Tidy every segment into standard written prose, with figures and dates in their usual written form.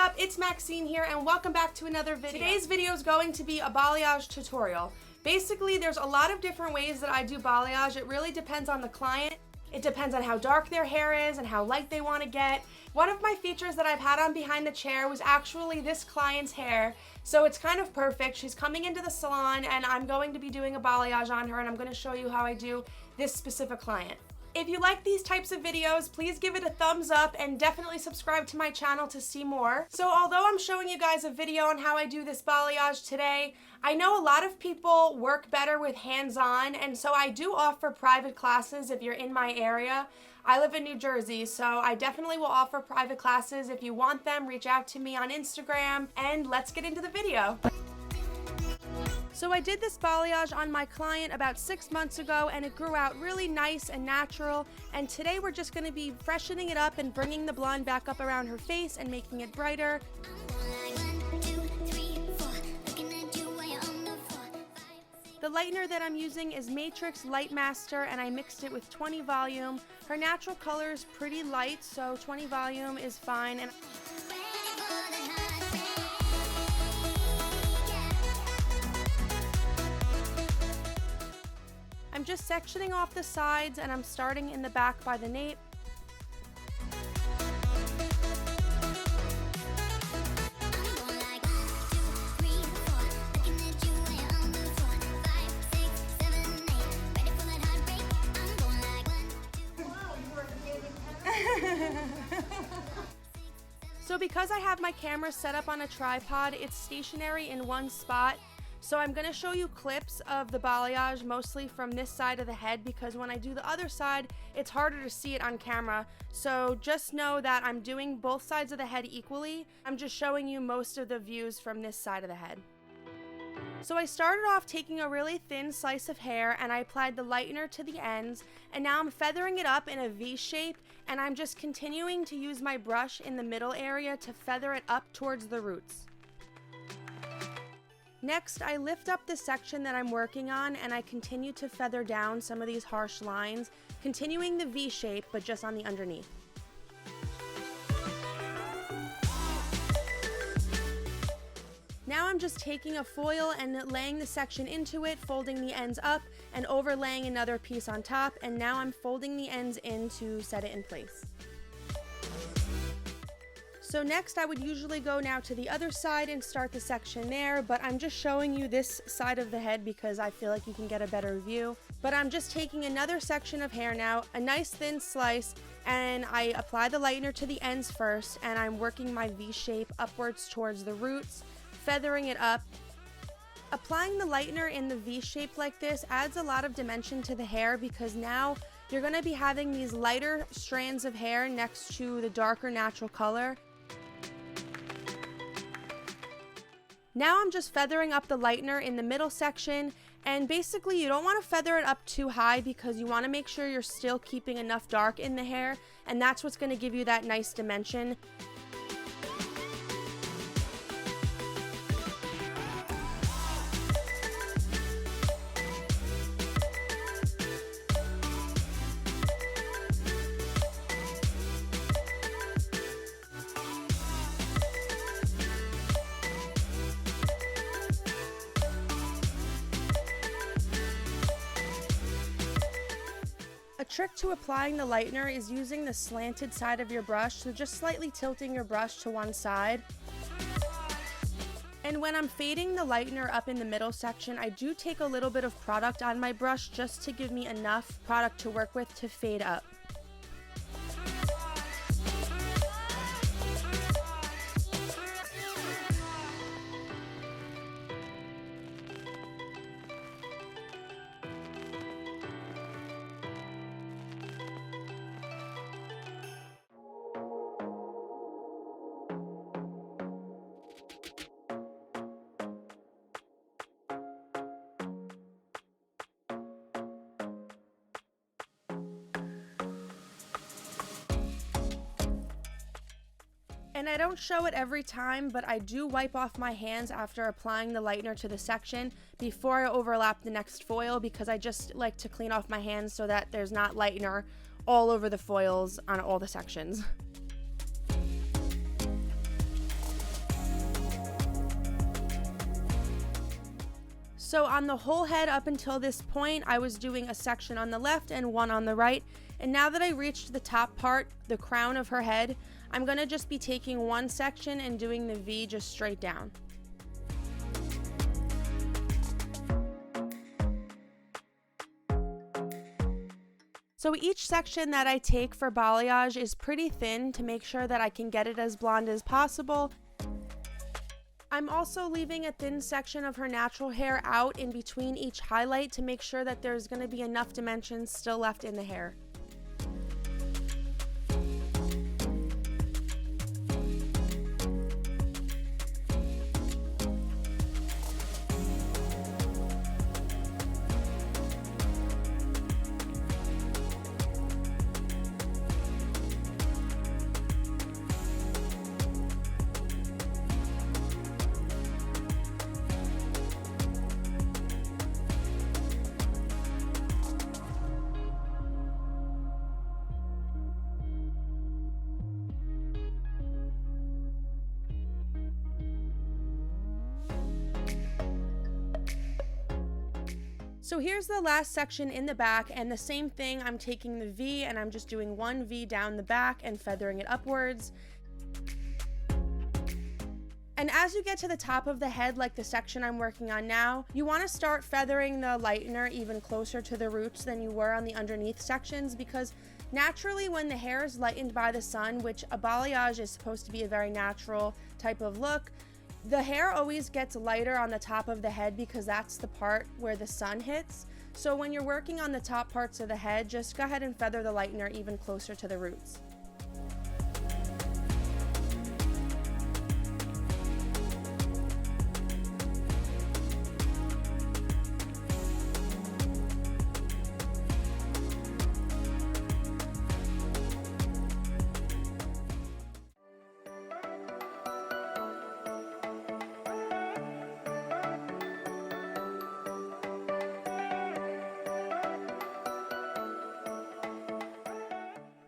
up? It's Maxine here and welcome back to another video. Today's video is going to be a balayage tutorial. Basically, there's a lot of different ways that I do balayage. It really depends on the client. It depends on how dark their hair is and how light they want to get. One of my features that I've had on behind the chair was actually this client's hair, so it's kind of perfect. She's coming into the salon and I'm going to be doing a balayage on her, and I'm going to show you how I do this specific client. If you like these types of videos, please give it a thumbs up and definitely subscribe to my channel to see more. So although I'm showing you guys a video on how I do this balayage today, I know a lot of people work better with hands-on, and so I do offer private classes if you're in my area. I live in New Jersey, so I definitely will offer private classes. If you want them, reach out to me on Instagram, and let's get into the video. So I did this balayage on my client about 6 months ago, and it grew out really nice and natural, and today we're just going to be freshening it up and bringing the blonde back up around her face and making it brighter. The lightener that I'm using is Matrix Light Master, and I mixed it with 20 volume. Her natural color is pretty light, so 20 volume is fine. And I'm just sectioning off the sides, and I'm starting in the back by the nape. So because I have my camera set up on a tripod, it's stationary in one spot. So I'm going to show you clips of the balayage mostly from this side of the head, because when I do the other side, it's harder to see it on camera. So just know that I'm doing both sides of the head equally. I'm just showing you most of the views from this side of the head. So I started off taking a really thin slice of hair, and I applied the lightener to the ends, and now I'm feathering it up in a V shape, and I'm just continuing to use my brush in the middle area to feather it up towards the roots. Next, I lift up the section that I'm working on, and I continue to feather down some of these harsh lines, continuing the V shape, but just on the underneath. Now I'm just taking a foil and laying the section into it, folding the ends up and overlaying another piece on top, and now I'm folding the ends in to set it in place. So next I would usually go now to the other side and start the section there, but I'm just showing you this side of the head because I feel like you can get a better view. But I'm just taking another section of hair now, a nice thin slice, and I apply the lightener to the ends first, and I'm working my V shape upwards towards the roots, feathering it up. Applying the lightener in the V shape like this adds a lot of dimension to the hair, because now you're going to be having these lighter strands of hair next to the darker natural color. Now I'm just feathering up the lightener in the middle section, and basically you don't want to feather it up too high because you want to make sure you're still keeping enough dark in the hair, and that's what's going to give you that nice dimension. A trick to applying the lightener is using the slanted side of your brush, so just slightly tilting your brush to one side. And when I'm fading the lightener up in the middle section, I do take a little bit of product on my brush just to give me enough product to work with to fade up. And I don't show it every time, but I do wipe off my hands after applying the lightener to the section before I overlap the next foil, because I just like to clean off my hands so that there's not lightener all over the foils on all the sections. So on the whole head up until this point, I was doing a section on the left and one on the right. And now that I reached the top part, the crown of her head, I'm gonna just be taking one section and doing the V just straight down. So each section that I take for balayage is pretty thin to make sure that I can get it as blonde as possible. I'm also leaving a thin section of her natural hair out in between each highlight to make sure that there's going to be enough dimensions still left in the hair. So here's the last section in the back, and the same thing, I'm taking the V and I'm just doing one V down the back and feathering it upwards. And as you get to the top of the head, like the section I'm working on now, you want to start feathering the lightener even closer to the roots than you were on the underneath sections, because naturally when the hair is lightened by the sun, which a balayage is supposed to be a very natural type of look, the hair always gets lighter on the top of the head because that's the part where the sun hits. So when you're working on the top parts of the head, just go ahead and feather the lightener even closer to the roots.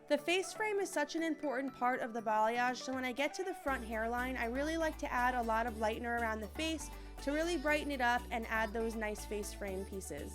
The face frame is such an important part of the balayage, so when I get to the front hairline, I really like to add a lot of lightener around the face to really brighten it up and add those nice face frame pieces.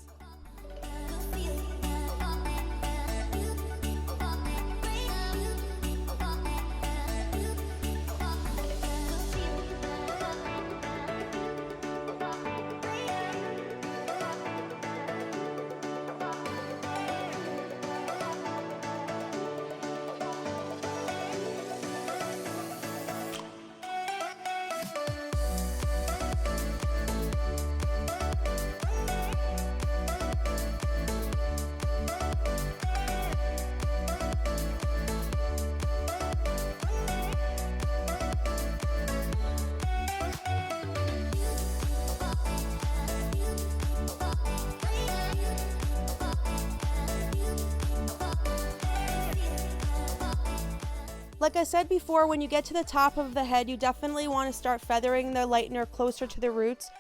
Like I said before, when you get to the top of the head, you definitely want to start feathering the lightener closer to the roots.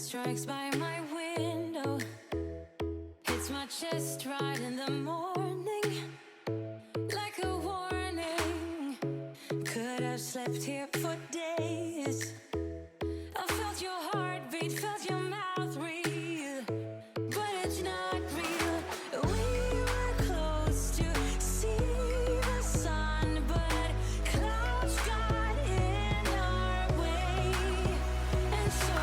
strikes by my window, hits my chest right in the morning, like a warning. Could have slept here for days. I felt your heartbeat, felt your mouth breathe, but it's not real. We were close to see the sun, but clouds got in our way, and so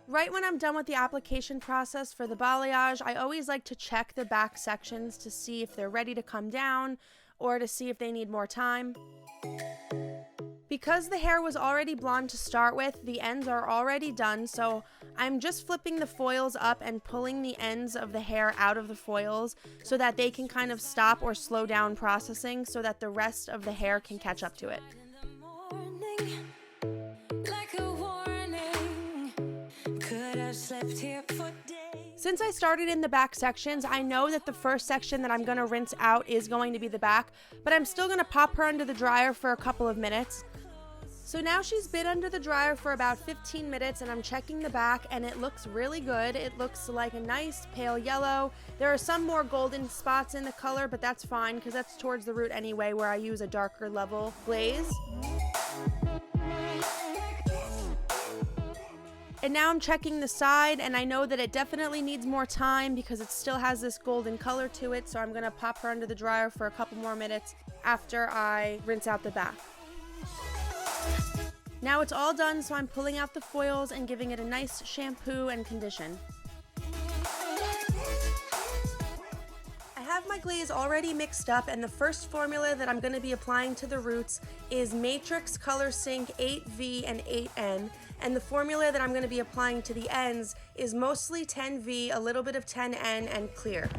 Right when I'm done with the application process for the balayage, I always like to check the back sections to see if they're ready to come down or to see if they need more time. Because the hair was already blonde to start with, the ends are already done, so I'm just flipping the foils up and pulling the ends of the hair out of the foils so that they can kind of stop or slow down processing so that the rest of the hair can catch up to it. Since I started in the back sections, I know that the first section that I'm going to rinse out is going to be the back, but I'm still going to pop her under the dryer for a couple of minutes. So now she's been under the dryer for about 15 minutes and I'm checking the back and it looks really good. It looks like a nice pale yellow. There are some more golden spots in the color, but that's fine because that's towards the root anyway, where I use a darker level glaze. And now I'm checking the side and I know that it definitely needs more time because it still has this golden color to it, so I'm going to pop her under the dryer for a couple more minutes after I rinse out the back. Now it's all done, so I'm pulling out the foils and giving it a nice shampoo and condition. I have my glaze already mixed up, and the first formula that I'm going to be applying to the roots is Matrix Color Sync 8V and 8N, and the formula that I'm going to be applying to the ends is mostly 10V, a little bit of 10N, and clear.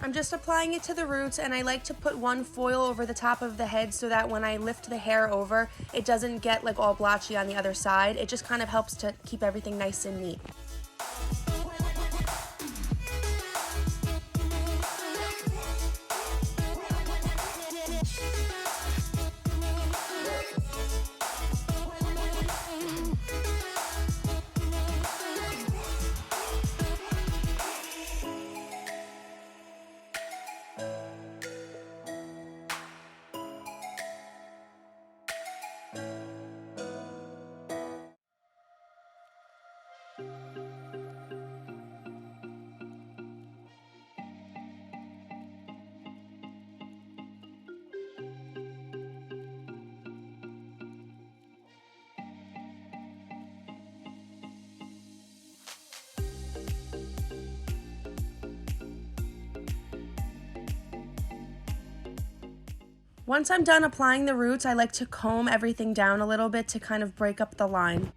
I'm just applying it to the roots, and I like to put one foil over the top of the head so that when I lift the hair over, it doesn't get like all blotchy on the other side. It just kind of helps to keep everything nice and neat. Once I'm done applying the roots, I like to comb everything down a little bit to kind of break up the line.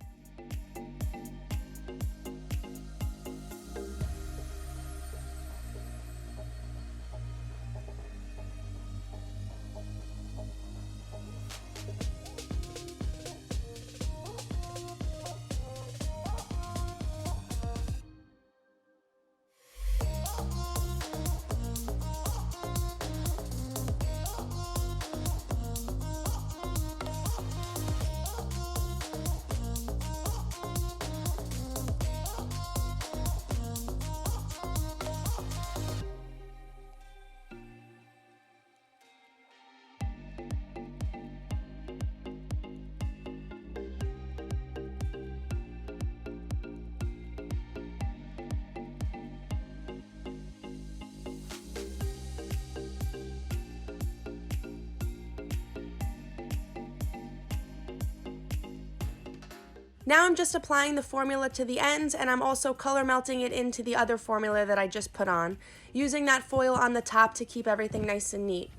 Now I'm just applying the formula to the ends, and I'm also color melting it into the other formula that I just put on, using that foil on the top to keep everything nice and neat.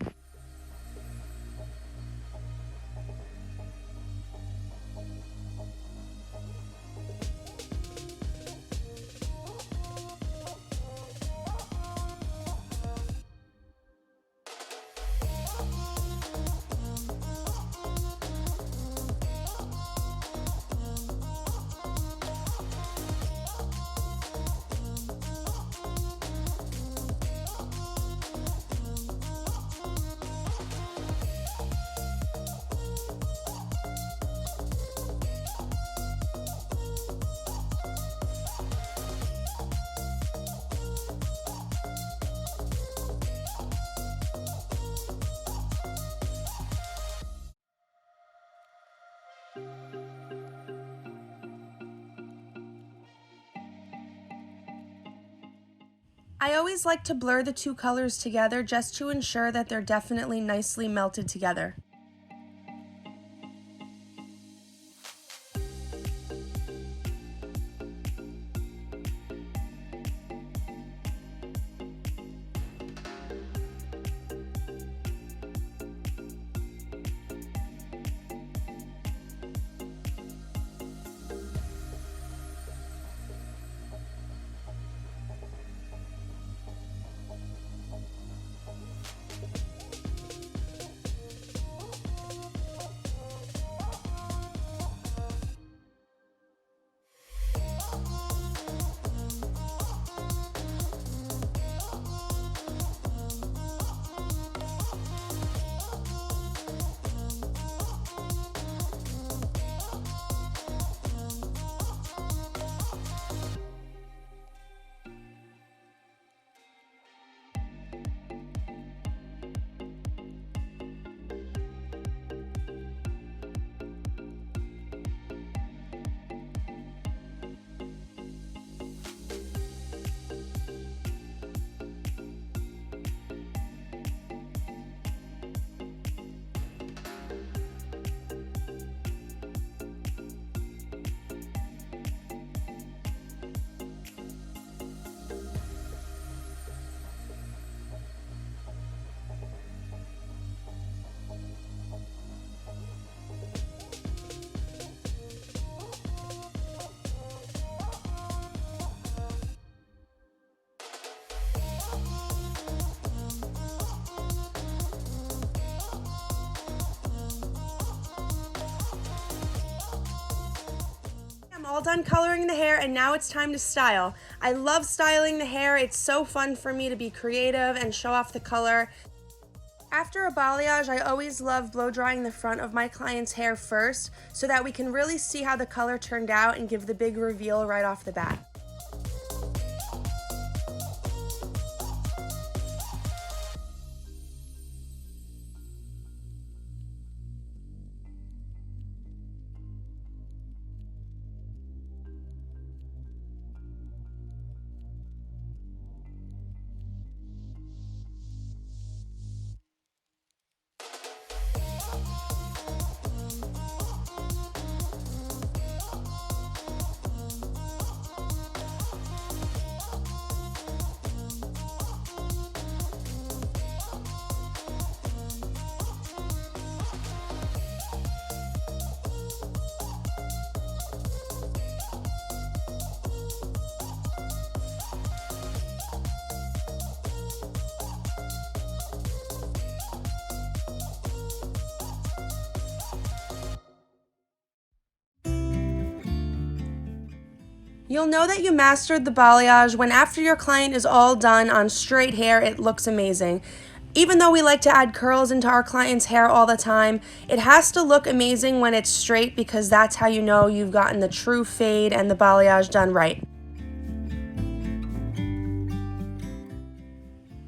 I always like to blur the two colors together just to ensure that they're definitely nicely melted together. All done coloring the hair, and now it's time to style. I love styling the hair. It's so fun for me to be creative and show off the color. After a balayage, I always love blow drying the front of my client's hair first so that we can really see how the color turned out and give the big reveal right off the bat. You'll know that you mastered the balayage when after your client is all done on straight hair, it looks amazing. Even though we like to add curls into our client's hair all the time, it has to look amazing when it's straight because that's how you know you've gotten the true fade and the balayage done right.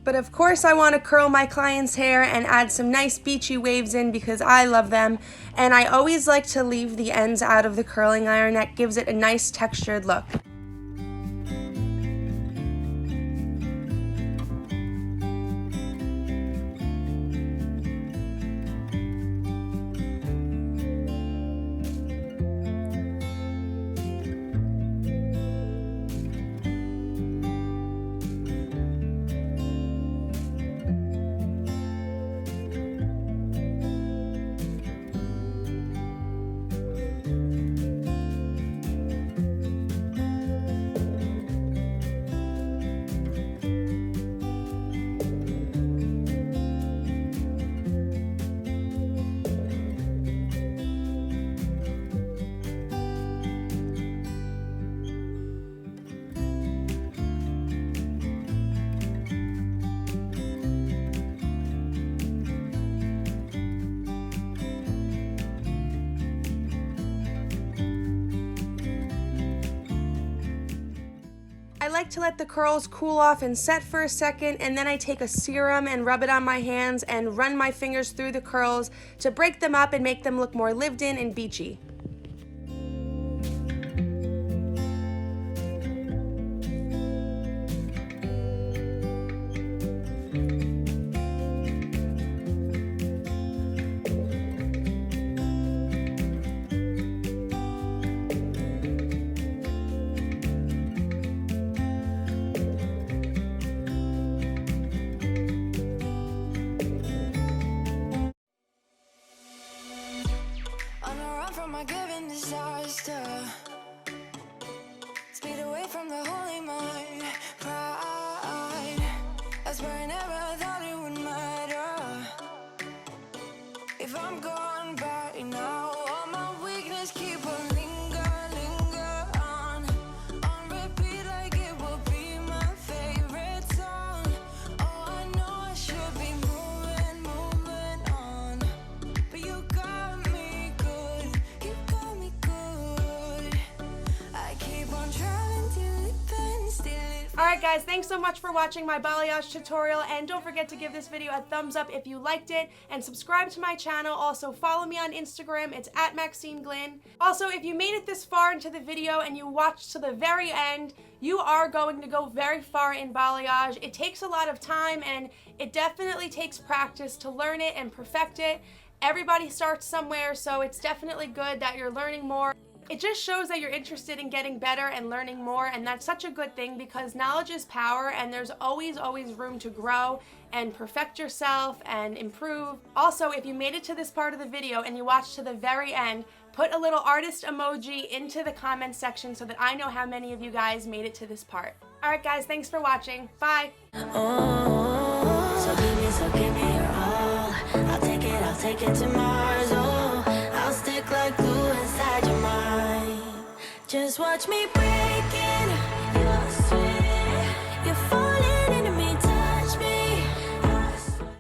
But of course I want to curl my client's hair and add some nice beachy waves in because I love them, and I always like to leave the ends out of the curling iron. That gives it a nice textured look. I like to let the curls cool off and set for a second, and then I take a serum and rub it on my hands and run my fingers through the curls to break them up and make them look more lived in and beachy. From my given disaster, speed away from the holy mind, pride. I swear I never thought it would matter if I'm gone by now. All my weakness keep on linger on repeat like it will be my favorite song. Oh, I know I should be moving on, but you got me good. You got me good. I keep on trying till it bends, till it. Alright guys, thanks so much for watching my balayage tutorial, and don't forget to give this video a thumbs up if you liked it, and subscribe to my channel. Also follow me on Instagram, it's at Maxine Glynn. Also, if you made it this far into the video and you watched to the very end, you are going to go very far in balayage. It takes a lot of time and it definitely takes practice to learn it and perfect it. Everybody starts somewhere, so it's definitely good that you're learning more. It just shows that you're interested in getting better and learning more, and that's such a good thing because knowledge is power, and there's always room to grow and perfect yourself and improve. Also, if you made it to this part of the video and you watched to the very end, put a little artist emoji into the comment section so that I know how many of you guys made it to this part. Alright guys, thanks for watching. Bye! So give me your all. I'll take it to Mars. Oh, I'll stick like glue inside your mind. Just watch me break it. You're